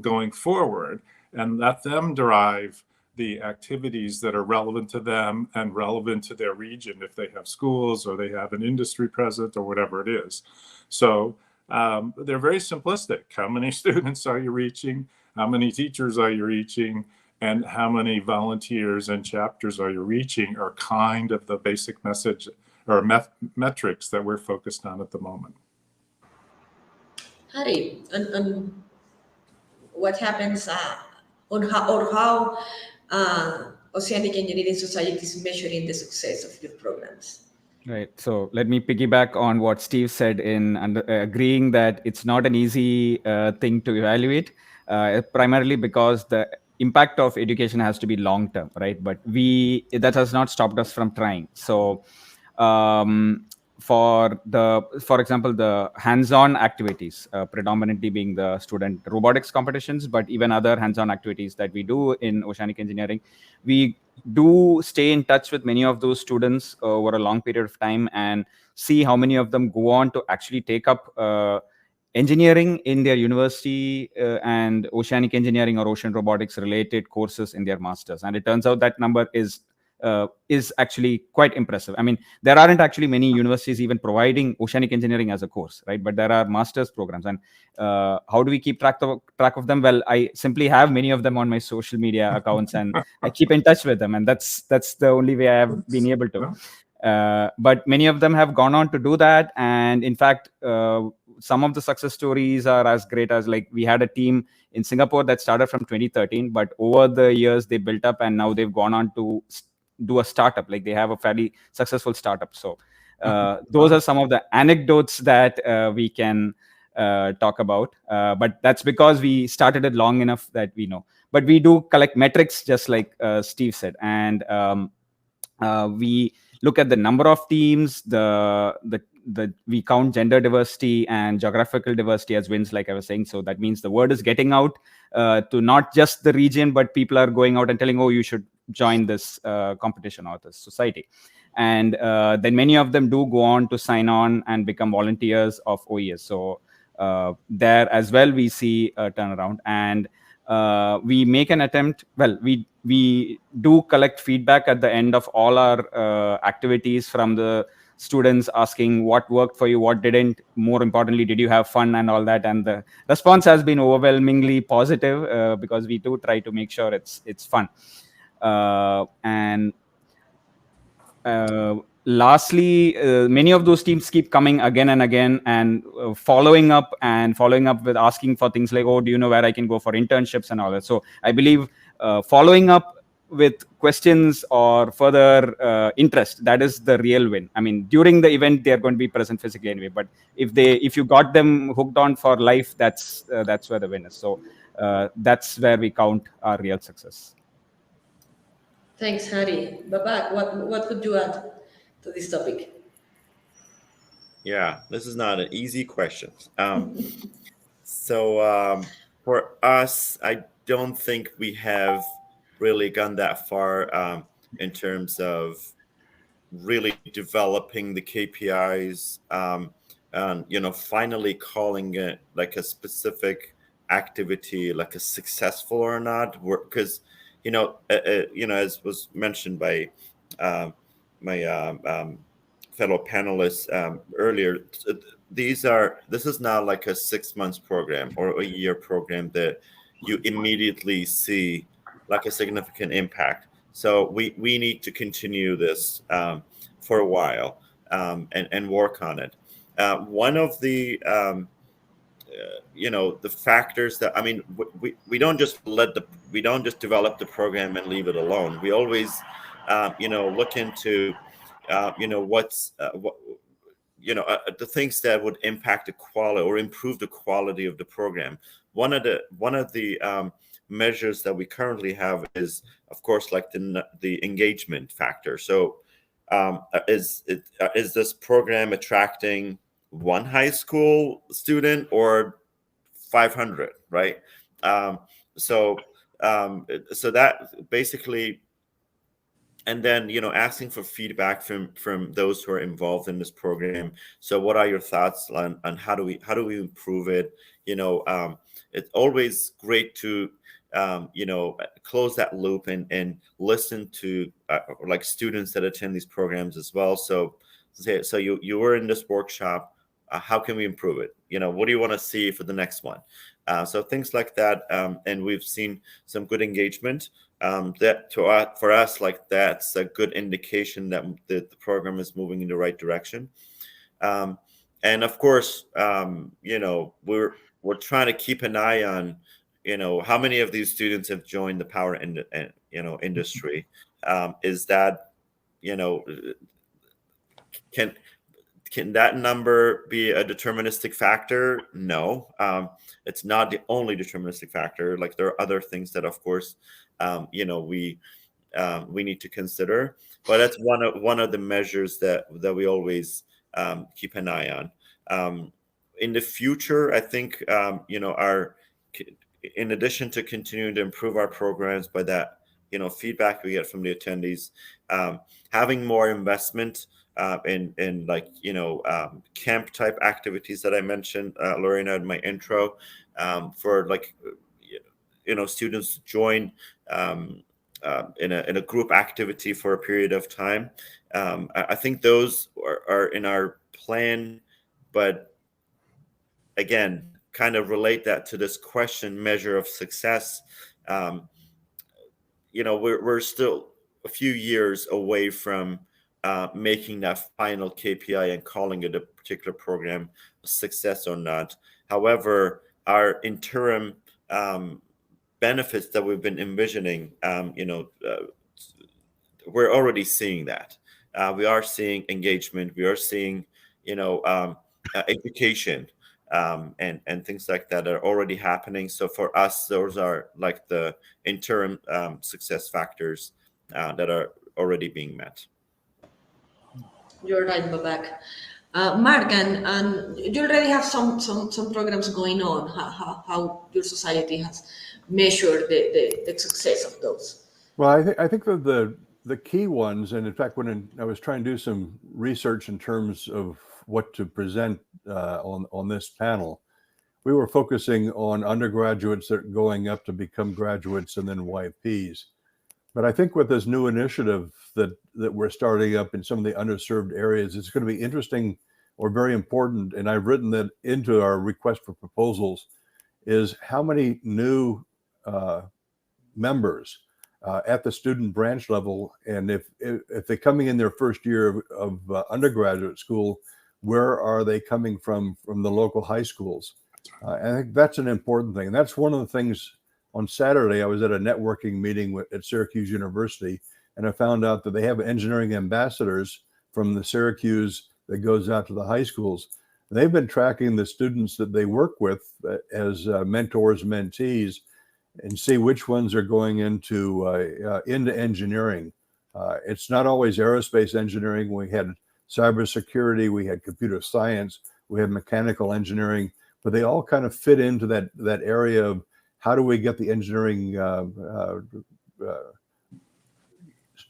Speaker 2: going forward, and let them derive the activities that are relevant to them and relevant to their region, if they have schools or they have an industry present or whatever it is. So they're very simplistic. How many students are you reaching? How many teachers are you reaching? And how many volunteers and chapters are you reaching are kind of the basic message or metrics that we're focused on at the moment.
Speaker 1: Harry, and what happens on how Oceanic Engineering Society is measuring the success of your programs?
Speaker 5: Right. So let me piggyback on what Steve said in agreeing that it's not an easy thing to evaluate, primarily because the impact of education has to be long term, right? But that has not stopped us from trying. So for example, the hands-on activities, predominantly being the student robotics competitions, but even other hands-on activities that we do in Oceanic Engineering, we do stay in touch with many of those students over a long period of time and see how many of them go on to actually take up engineering in their university and oceanic engineering or ocean robotics related courses in their masters. And it turns out that number is is actually quite impressive. I mean, there aren't actually many universities even providing oceanic engineering as a course, right? But there are master's programs, and how do we keep track of them? Well, I simply have many of them on my social media accounts, and I keep in touch with them, and that's the only way I have been able to. But many of them have gone on to do that, and in fact, some of the success stories are as great as, like, we had a team in Singapore that started from 2013, but over the years they built up, and now they've gone on to do a startup. Like, they have a fairly successful startup. So those are some of the anecdotes that we can talk about. But that's because we started it long enough that we know. But we do collect metrics, just like Steve said, and we look at the number of teams, we count gender diversity and geographical diversity as wins, like I was saying. So that means the word is getting out to not just the region, but people are going out and telling, oh, you should join this competition or this society. And then many of them do go on to sign on and become volunteers of OES. So there as well, we see a turnaround. And we make an attempt. Well, we do collect feedback at the end of all our activities from the students, asking what worked for you, what didn't. More importantly, did you have fun and all that? And the response has been overwhelmingly positive because we do try to make sure it's fun. And lastly, many of those teams keep coming again and again, and following up with asking for things like, oh, do you know where I can go for internships and all that? So I believe following up with questions or further interest, that is the real win. I mean, during the event, they're going to be present physically anyway, but if you got them hooked on for life, that's where the win is. So that's where we count our real success.
Speaker 1: Thanks, Hari. Babak, what could you add to this topic?
Speaker 4: Yeah, this is not an easy question. So for us, I don't think we have really gone that far in terms of really developing the KPIs, and finally calling it like a specific activity, like a successful or not. Because as was mentioned by my fellow panelists earlier, this is not like a 6 months program or a year program that you immediately see like a significant impact. So we need to continue this for a while and work on it. One of the the factors that, I mean, we don't just develop the program and leave it alone. We always look into what's the things that would impact the quality or improve the quality of the program. One of the measures that we currently have is, of course, like the engagement factor. So is this program attracting one high school student or 500, right? So that basically, and then asking for feedback from those who are involved in this program. So what are your thoughts on how do we improve it? It's always great to close that loop and listen to like students that attend these programs as well. So you were in this workshop, how can we improve it? What do you want to see for the next one? So things like that, and we've seen some good engagement. For us, like, that's a good indication that the program is moving in the right direction. And of course, we're trying to keep an eye on, how many of these students have joined the power industry. Is that, can that number be a deterministic factor? No, it's not the only deterministic factor. Like, there are other things that, of course, we need to consider. But that's one of the measures that we always keep an eye on. In the future, I think in addition to continuing to improve our programs by that feedback we get from the attendees, having more investment in like camp type activities that I mentioned, Lorena, in my intro, for like students to join in a group activity for a period of time. I think those are in our plan, but again, kind of relate that to this question measure of success. We're still a few years away from making that final KPI and calling it a particular program a success or not. However, our interim benefits that we've been envisioning, we're already seeing that. We are seeing engagement. We are seeing, education and things like that are already happening. So for us, those are like the interim success factors that are already being met.
Speaker 1: You're right, Babak. Mark, and you already have some programs going on. How your society has measured the success of those?
Speaker 3: Well, I think that the key ones, and in fact, when I was trying to do some research in terms of what to present on this panel, we were focusing on undergraduates that are going up to become graduates and then YPs. But I think with this new initiative that we're starting up in some of the underserved areas, it's going to be interesting or very important, and I've written that into our request for proposals, is how many new members at the student branch level, and if they're coming in their first year of undergraduate school, where are they coming from the local high schools? I think that's an important thing. And that's one of the things. On Saturday, I was at a networking meeting at Syracuse University, and I found out that they have engineering ambassadors from the Syracuse that goes out to the high schools. And they've been tracking the students that they work with as mentors, mentees, and see which ones are going into engineering. It's not always aerospace engineering. We had cybersecurity, we had computer science, we had mechanical engineering, but they all kind of fit into that area of how do we get the engineering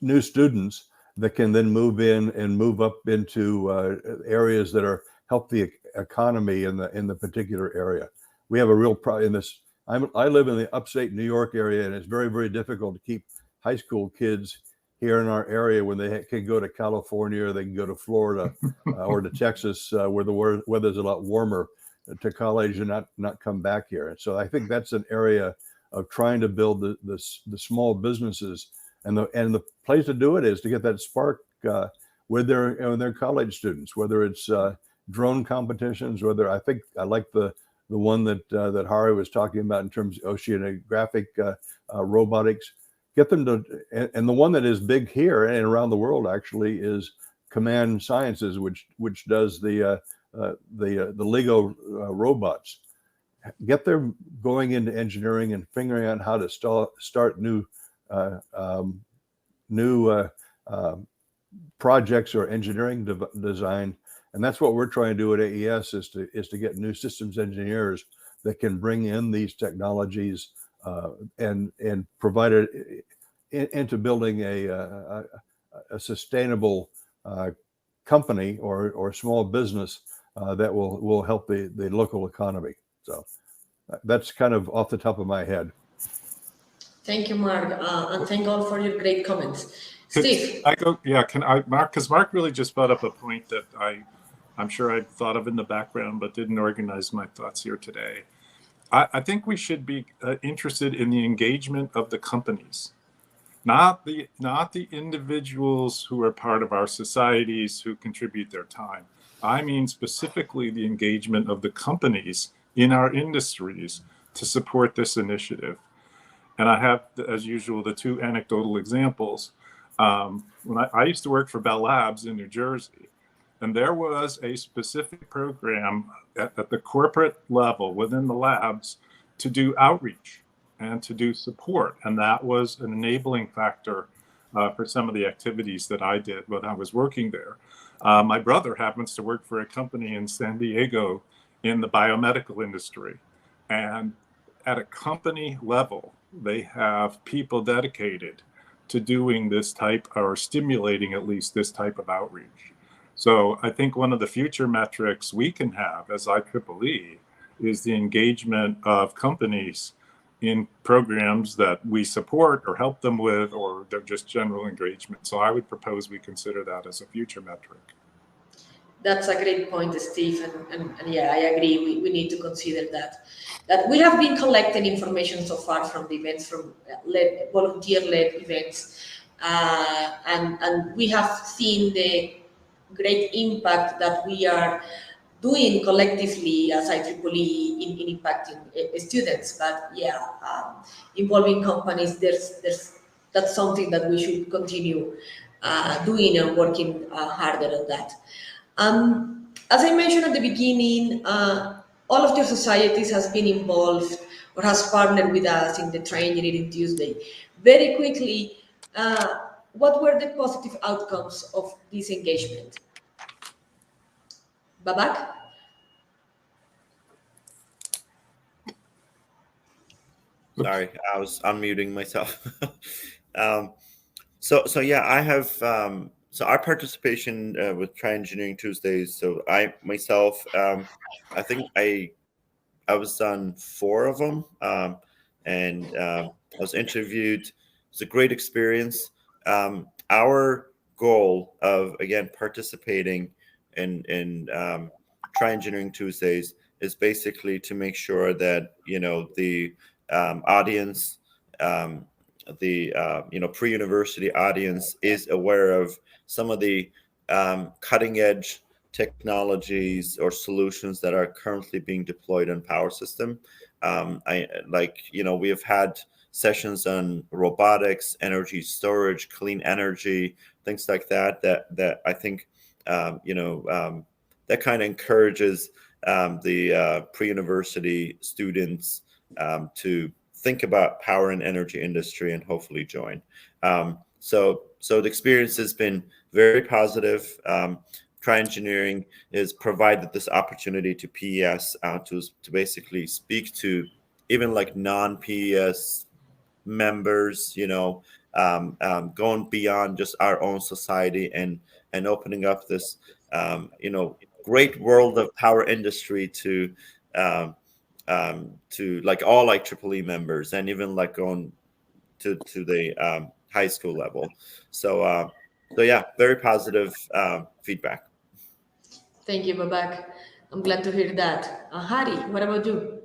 Speaker 3: new students that can then move in and move up into areas that are help the economy in the particular area. We have a real problem in this. I live in the upstate New York area, and it's very, very difficult to keep high school kids here in our area when they can go to California, or they can go to Florida or to Texas, where the weather's a lot warmer, to college and not come back here. And so I think that's an area of trying to build the small businesses, and the place to do it is to get that spark with their college students, whether it's drone competitions, whether I think I like the one that Hari was talking about in terms of oceanographic robotics. Get them to, and the one that is big here and around the world actually is Command Sciences, which does the Lego robots. Get them going into engineering and figuring out how to start new projects or engineering design, and that's what we're trying to do at AES is to get new systems engineers that can bring in these technologies and provide it into building a sustainable company or small business that will help the local economy. So that's kind of off the top of my head.
Speaker 1: Thank you, Mark, and thank all for your great comments. Steve.
Speaker 2: Can I, Mark? Because Mark really just brought up a point that I'm sure I thought of in the background, but didn't organize my thoughts here today. I think we should be interested in the engagement of the companies, not the individuals who are part of our societies who contribute their time. I mean specifically the engagement of the companies in our industries to support this initiative. And I have, as usual, the two anecdotal examples. When I used to work for Bell Labs in New Jersey, and there was a specific program at the corporate level within the labs to do outreach and to do support. And that was an enabling factor for some of the activities that I did when I was working there. My brother happens to work for a company in San Diego in the biomedical industry. And at a company level, they have people dedicated to doing this type, or stimulating at least this type of outreach. So I think one of the future metrics we can have as IEEE is the engagement of companies in programs that we support or help them with, or they're just general engagement. So I would propose we consider that as a future metric.
Speaker 1: That's a great point, Steve, and yeah, I agree. We need to consider that we have been collecting information so far from the events, from volunteer-led events, and we have seen the great impact that we are doing collectively as IEEE in impacting students. But yeah, involving companies, that's something that we should continue doing and working harder on that. As I mentioned at the beginning, all of your societies has been involved or has partnered with us in the Try Engineering Tuesday. Very quickly, what were the positive outcomes of this engagement? Babak?
Speaker 4: Sorry, I was unmuting myself. So yeah, I have so our participation with Try Engineering Tuesdays. So I myself, I think I was on 4 of them, and I was interviewed. It's a great experience. Our goal of again participating in Try Engineering Tuesdays is basically to make sure that the audience, the pre-university audience, is aware of some of the cutting edge technologies or solutions that are currently being deployed in power system. We have had sessions on robotics, energy storage, clean energy, things like that I think that kind of encourages the pre-university students to think about power and energy industry and hopefully join. So the experience has been very positive. Try Engineering is provided this opportunity to PES to basically speak to even like non-PES members, going beyond just our own society and opening up this, great world of power industry to like all IEEE members, and even like going to the high school level. So yeah, very positive feedback.
Speaker 1: Thank you, Babak. I'm glad to hear that. Hari, what about you?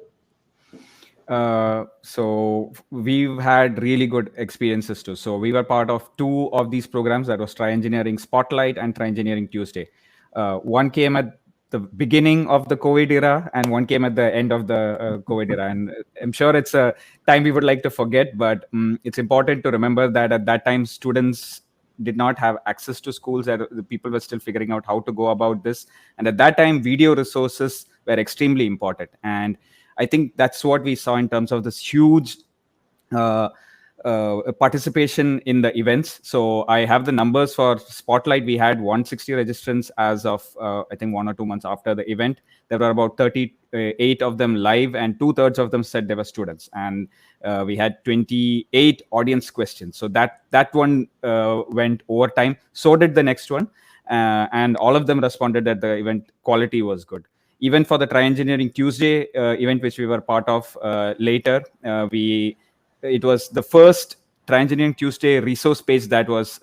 Speaker 5: So we've had really good experiences too. So we were part of 2 of these programs, that was Try Engineering Spotlight and Try Engineering Tuesday. One came at the beginning of the COVID era, and one came at the end of the COVID era. And I'm sure it's a time we would like to forget, but it's important to remember that at that time, students did not have access to schools, that the people were still figuring out how to go about this. And at that time, video resources were extremely important. And I think that's what we saw in terms of this huge participation in the events. So I have the numbers for Spotlight. We had 160 registrants as of, I think, 1 or 2 months after the event. There were about 38 of them live, and 2/3 of them said they were students. And we had 28 audience questions. So that one went over time. So did the next one. And all of them responded that the event quality was good. Even for the Try Engineering Tuesday event, which we were part of later, it was the first Try Engineering Tuesday resource page that was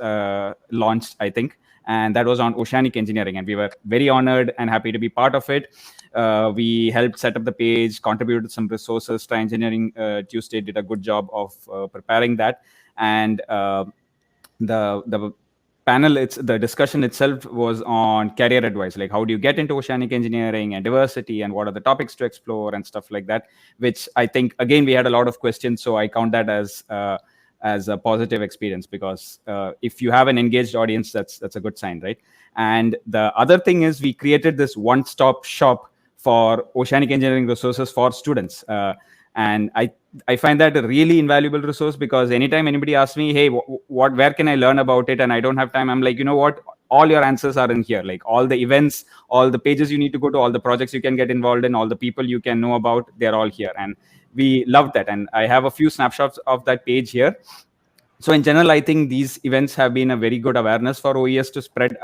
Speaker 5: launched, I think, and that was on oceanic engineering, and we were very honored and happy to be part of it. We helped set up the page, contributed some resources. Try Engineering Tuesday did a good job of preparing that, and the panel, the discussion itself was on career advice, like how do you get into oceanic engineering and diversity, and what are the topics to explore and stuff like that, which I think, again, we had a lot of questions. So I count that as a positive experience, because if you have an engaged audience, that's a good sign, right? And the other thing is, we created this one-stop shop for oceanic engineering resources for students. And I find that a really invaluable resource, because anytime anybody asks me, hey, where can I learn about it, and I don't have time, I'm like, you know what, all your answers are in here. Like all the events, all the pages you need to go to, all the projects you can get involved in, all the people you can know about, they're all here. And we love that. And I have a few snapshots of that page here. So in general, I think these events have been a very good awareness for OES to spread,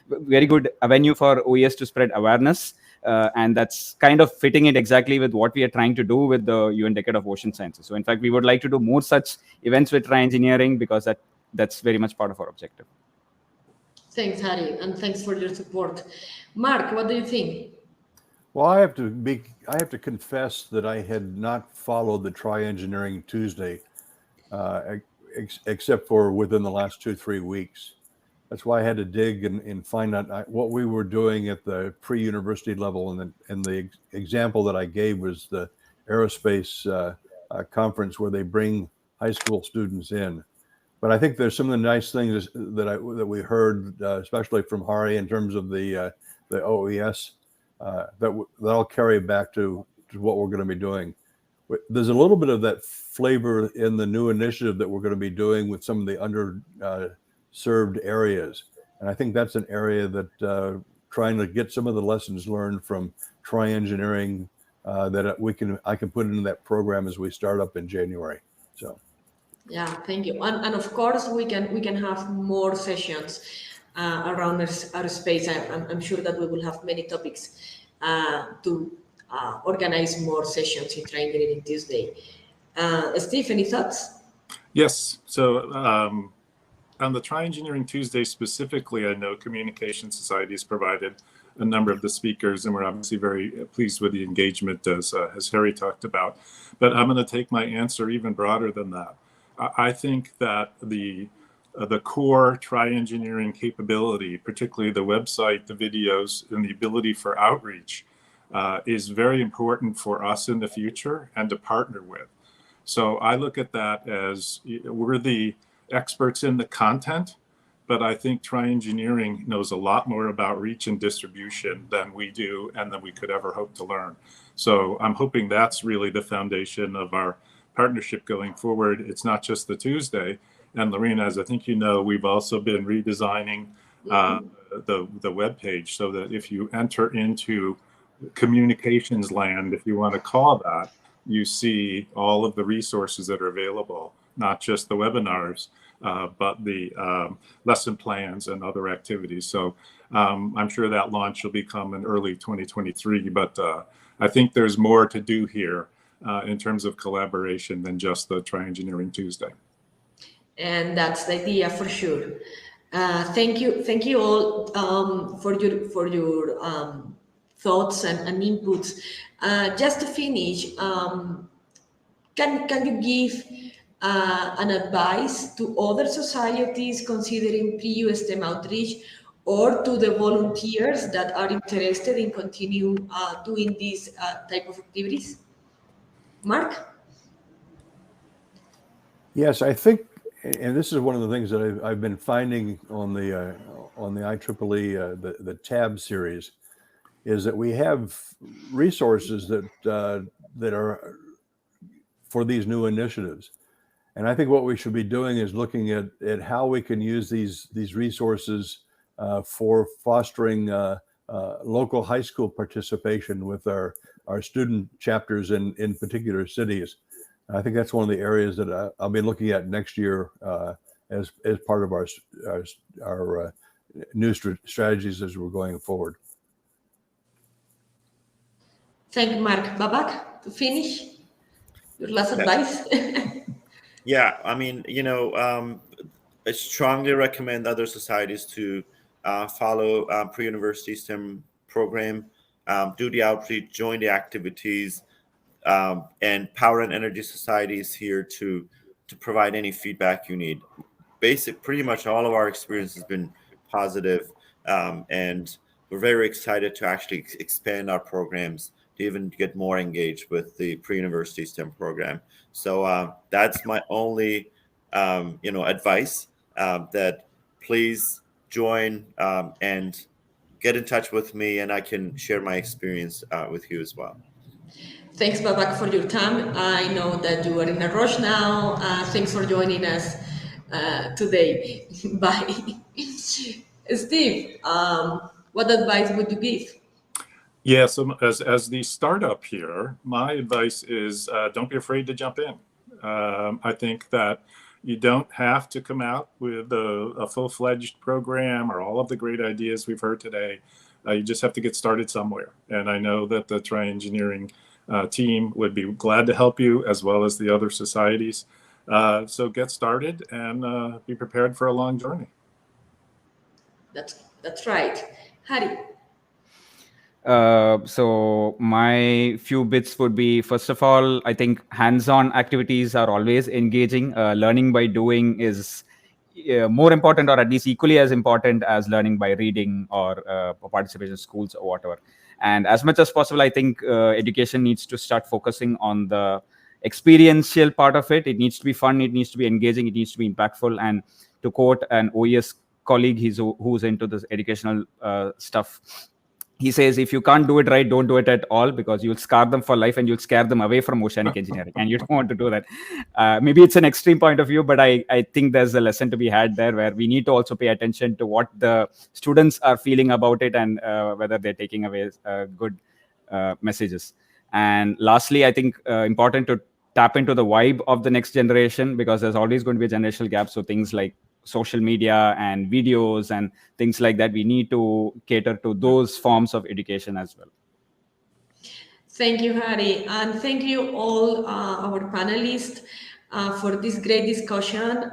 Speaker 5: very good avenue for OES to spread awareness. And that's kind of fitting it exactly with what we are trying to do with the UN Decade of Ocean Sciences. So in fact, we would like to do more such events with Tri-Engineering, because that's very much part of our objective.
Speaker 1: Thanks, Hari, and thanks for your support. Mark, what do you think?
Speaker 3: Well, I have to confess that I had not followed the Tri-Engineering Tuesday, except for within the last 2-3 weeks. That's why I had to dig and find out what we were doing at the pre-university level. And the example that I gave was the aerospace conference where they bring high school students in. But I think there's some of the nice things that we heard, especially from Hari, in terms of the OES, that I'll carry back to what we're going to be doing. There's a little bit of that flavor in the new initiative that we're going to be doing with some of the underserved areas. And I think that's an area that trying to get some of the lessons learned from Tri-Engineering that I can put into that program as we start up in January. So.
Speaker 1: Yeah, thank you. And of course, we can have more sessions around our space. I'm sure that we will have many topics to organize more sessions in Tri-Engineering Tuesday. Steve, any thoughts?
Speaker 2: Yes. So on the Tri-Engineering Tuesday specifically, I know Communication Society has provided a number of the speakers, and we're obviously very pleased with the engagement, as Hari talked about. But I'm going to take my answer even broader than that. I think that the core Tri-Engineering capability, particularly the website, the videos, and the ability for outreach is very important for us in the future and to partner with. So I look at that as we're the experts in the content, but I think Tri-Engineering knows a lot more about reach and distribution than we do and than we could ever hope to learn. So I'm hoping that's really the foundation of our partnership going forward. It's not just the Tuesday. And Lorena, as I think you know, we've also been redesigning the web page so that if you enter into communications land, if you want to call that, you see all of the resources that are available, not just the webinars, but the lesson plans and other activities. So I'm sure that launch will become in early 2023, but I think there's more to do here in terms of collaboration than just the Tri-Engineering Tuesday.
Speaker 1: And that's the idea for sure. Thank you all for your thoughts and inputs. Just to finish, can you give an advice to other societies considering pre-U STEM outreach, or to the volunteers that are interested in continue doing these type of activities? Mark?
Speaker 3: Yes, I think, and this is one of the things that I've been finding on the IEEE, the TAB series, is that we have resources that are for these new initiatives. And I think what we should be doing is looking at how we can use these resources for fostering local high school participation with our student chapters in particular cities. And I think that's one of the areas that I'll be looking at next year as part of our new strategies as we're going forward.
Speaker 1: Thank you, Mark. Babak, to finish, your last advice?
Speaker 4: Yeah, I mean, I strongly recommend other societies to follow pre-university STEM program, do the outreach, join the activities, and Power and Energy Society is here to provide any feedback you need. Pretty much all of our experience has been positive, and we're very excited to actually expand our programs to even get more engaged with the pre-university STEM program. So that's my only, advice, that please join and get in touch with me, and I can share my experience with you as well.
Speaker 1: Thanks, Babak, for your time. I know that you are in a rush now. Thanks for joining us today. Bye. Steve, what advice would you give?
Speaker 2: Yeah, so as the startup here, my advice is don't be afraid to jump in. I think that You don't have to come out with a full-fledged program or all of the great ideas we've heard today. You just have to get started somewhere. And I know that the Tri-Engineering team would be glad to help you, as well as the other societies. So get started and be prepared for a long journey.
Speaker 1: That's right. Hari.
Speaker 5: So my few bits would be, first of all, I think hands-on activities are always engaging. Learning by doing is more important, or at least equally as important as learning by reading or participation in schools or whatever. And as much as possible, I think education needs to start focusing on the experiential part of it. It needs to be fun, it needs to be engaging, it needs to be impactful. And to quote an OES colleague who's into this educational stuff, he says, if you can't do it right, don't do it at all, because you'll scar them for life and you'll scare them away from oceanic engineering, and you don't want to do that. Maybe it's an extreme point of view, but I think there's a lesson to be had there, where we need to also pay attention to what the students are feeling about it, and whether they're taking away good messages. And lastly, I think important to tap into the vibe of the next generation, because there's always going to be a generational gap. So things like social media and videos and things like that, we need to cater to those forms of education as well.
Speaker 1: Thank you, Hari, and thank you all our panelists for this great discussion.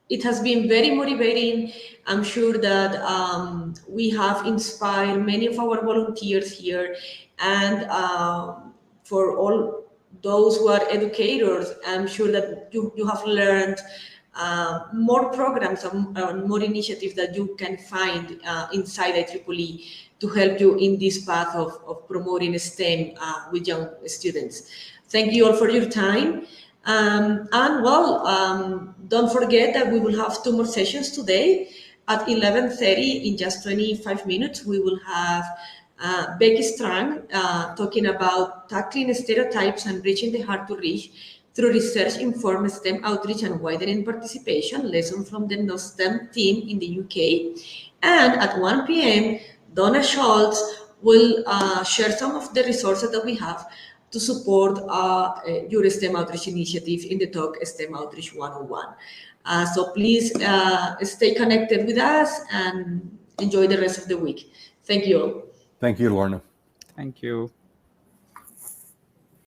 Speaker 1: It has been very motivating. I'm sure that we have inspired many of our volunteers here, and for all those who are educators, I'm sure that you have learned more programs and more initiatives that you can find inside IEEE to help you in this path of promoting STEM with young students. Thank you all for your time. And well, don't forget that we will have 2 more sessions today. At 11:30, in just 25 minutes, we will have Becky Strang talking about tackling stereotypes and reaching the hard to reach through research-informed STEM outreach and widening participation, lessons from the STEM team in the UK. And at 1 p.m., Donna Schultz will share some of the resources that we have to support your STEM outreach initiative in the talk STEM Outreach 101. So please stay connected with us and enjoy the rest of the week. Thank you all.
Speaker 3: Thank you, Lorna.
Speaker 5: Thank you.